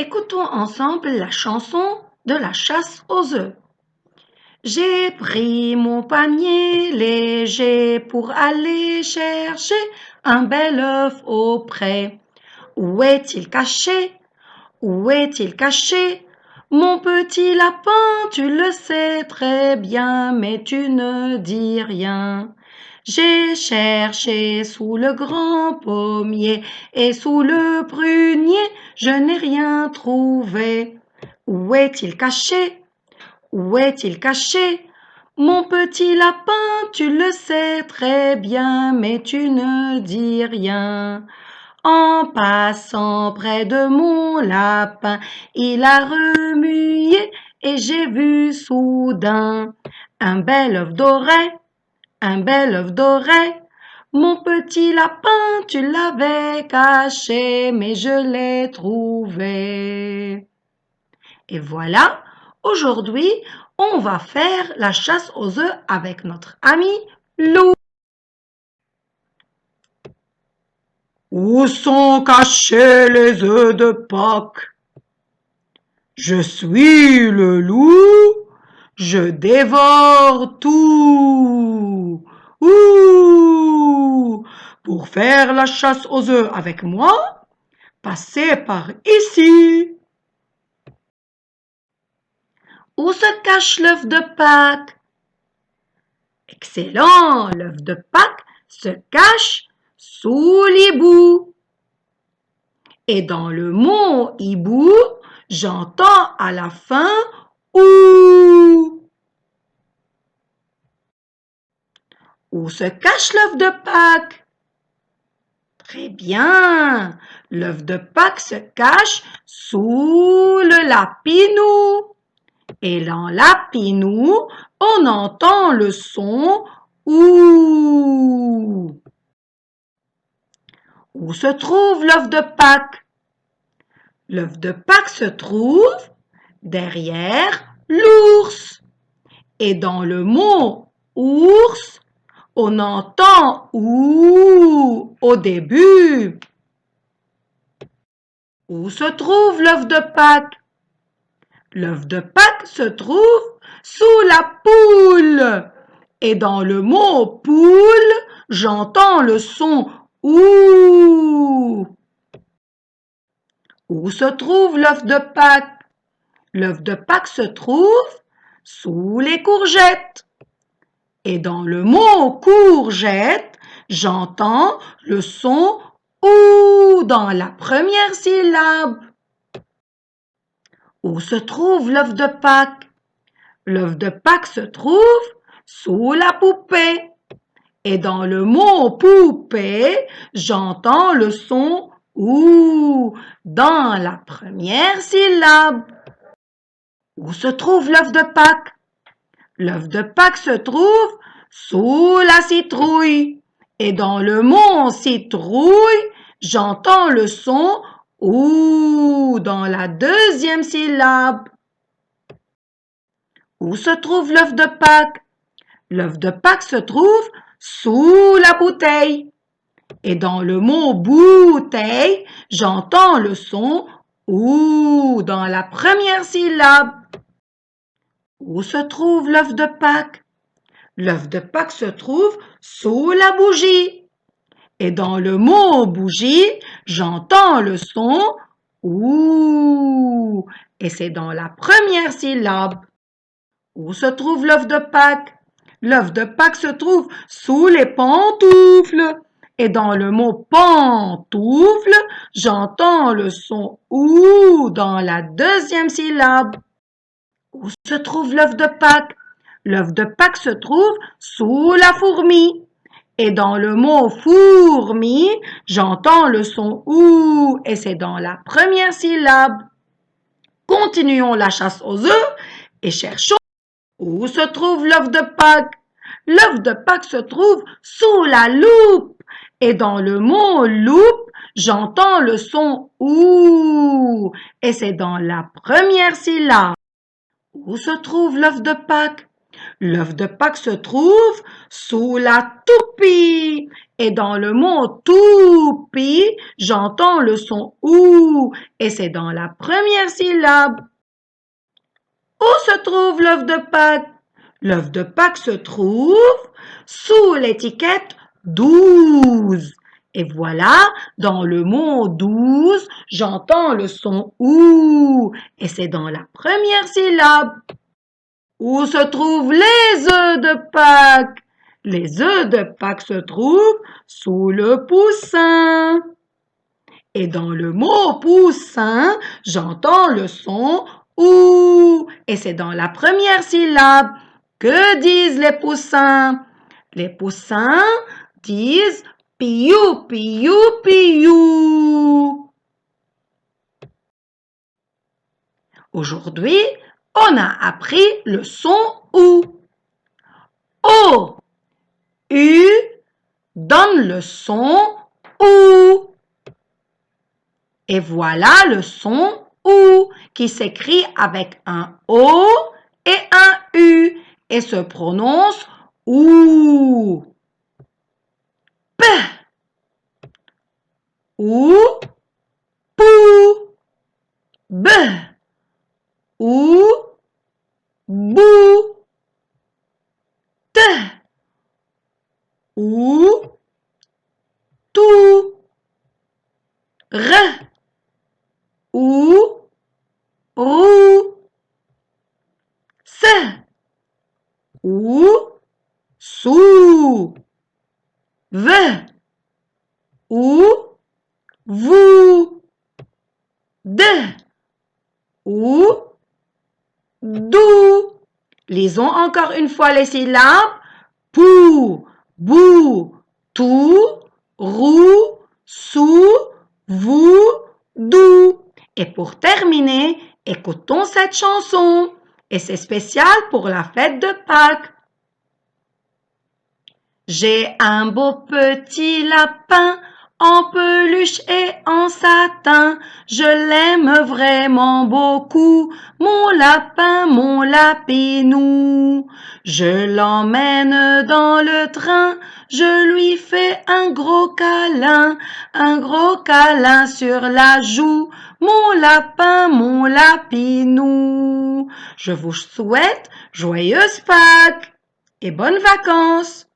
Écoutons ensemble la chanson de la chasse aux œufs. J'ai pris mon panier léger pour aller chercher un bel œuf au pré. Où est-il caché? Où est-il caché? Mon petit lapin, tu le sais très bien, mais tu ne dis rien. J'ai cherché sous le grand pommier et sous le prunier, je n'ai rien trouvé. Où est-il caché? Où est-il caché? Mon petit lapin, tu le sais très bien, mais tu ne dis rien. En passant près de mon lapin, il a remué et j'ai vu soudain un bel œuf doré, un bel œuf doré. Mon petit lapin, tu l'avais caché, mais je l'ai trouvé. Et voilà, aujourd'hui, on va faire la chasse aux œufs avec notre ami Lou. Où sont cachés les œufs de Pâques? Je suis le loup, je dévore tout. Ouh! Pour faire la chasse aux œufs avec moi, passez par ici. Où se cache l'œuf de Pâques? Excellent, l'œuf de Pâques se cache sous l'hibou. Et dans le mot hibou, j'entends à la fin ou. Où se cache l'œuf de Pâques? Très bien, l'œuf de Pâques se cache sous le lapinou. Et dans lapinou, on entend le son ou. Où se trouve l'œuf de Pâques? L'œuf de Pâques se trouve derrière l'ours. Et dans le mot ours, on entend ou au début. Où se trouve l'œuf de Pâques? L'œuf de Pâques se trouve sous la poule. Et dans le mot poule, j'entends le son ou. Où se trouve l'œuf de Pâques? L'œuf de Pâques se trouve sous les courgettes. Et dans le mot courgette, j'entends le son ou dans la première syllabe. Où se trouve l'œuf de Pâques? L'œuf de Pâques se trouve sous la poupée. Et dans le mot poupée, j'entends le son ou dans la première syllabe. Où se trouve l'œuf de Pâques? L'œuf de Pâques se trouve sous la citrouille. Et dans le mot citrouille, j'entends le son ou dans la deuxième syllabe. Où se trouve l'œuf de Pâques? L'œuf de Pâques se trouve sous la bouteille. Et dans le mot bouteille, j'entends le son ou dans la première syllabe. Où se trouve l'œuf de Pâques? L'œuf de Pâques se trouve sous la bougie. Et dans le mot bougie, j'entends le son ou. Et c'est dans la première syllabe. Où se trouve l'œuf de Pâques? L'œuf de Pâques se trouve sous les pantoufles. Et dans le mot pantoufle, j'entends le son ou dans la deuxième syllabe. Où se trouve l'œuf de Pâques? L'œuf de Pâques se trouve sous la fourmi. Et dans le mot fourmi, j'entends le son ou et c'est dans la première syllabe. Continuons la chasse aux œufs et cherchons où se trouve l'œuf de Pâques. L'œuf de Pâques se trouve sous la loupe. Et dans le mot loupe, j'entends le son ou et c'est dans la première syllabe. Où se trouve l'œuf de Pâques? L'œuf de Pâques se trouve sous la toupie. Et dans le mot toupie, j'entends le son OU. Et c'est dans la première syllabe. Où se trouve l'œuf de Pâques? L'œuf de Pâques se trouve sous l'étiquette 12. Et voilà, dans le mot 12, j'entends le son OU. Et c'est dans la première syllabe. Où se trouvent les œufs de Pâques? Les œufs de Pâques se trouvent sous le poussin. Et dans le mot poussin, j'entends le son OU. Et c'est dans la première syllabe. Que disent les poussins? Les poussins disent piou, piou, piou. Aujourd'hui, on a appris le son OU. O, U donne le son OU. Et voilà le son OU qui s'écrit avec un O et un U et se prononce OU. P, OU, POU, B, OU, BOU, T, OU, TOU, R, OU, ROU, S, OU, SOU, V, OU, VOU, D, OU, DOU. Lisons encore une fois les syllabes. Pou, bou, tou, rou, sou, vou, dou. Et pour terminer, écoutons cette chanson. Et c'est spécial pour la fête de Pâques. J'ai un beau petit lapin en peluche et en satin. Je l'aime vraiment beaucoup, mon lapin, mon lapinou. Je l'emmène dans le train, je lui fais un gros câlin sur la joue, mon lapin, mon lapinou. Je vous souhaite joyeuses Pâques et bonnes vacances.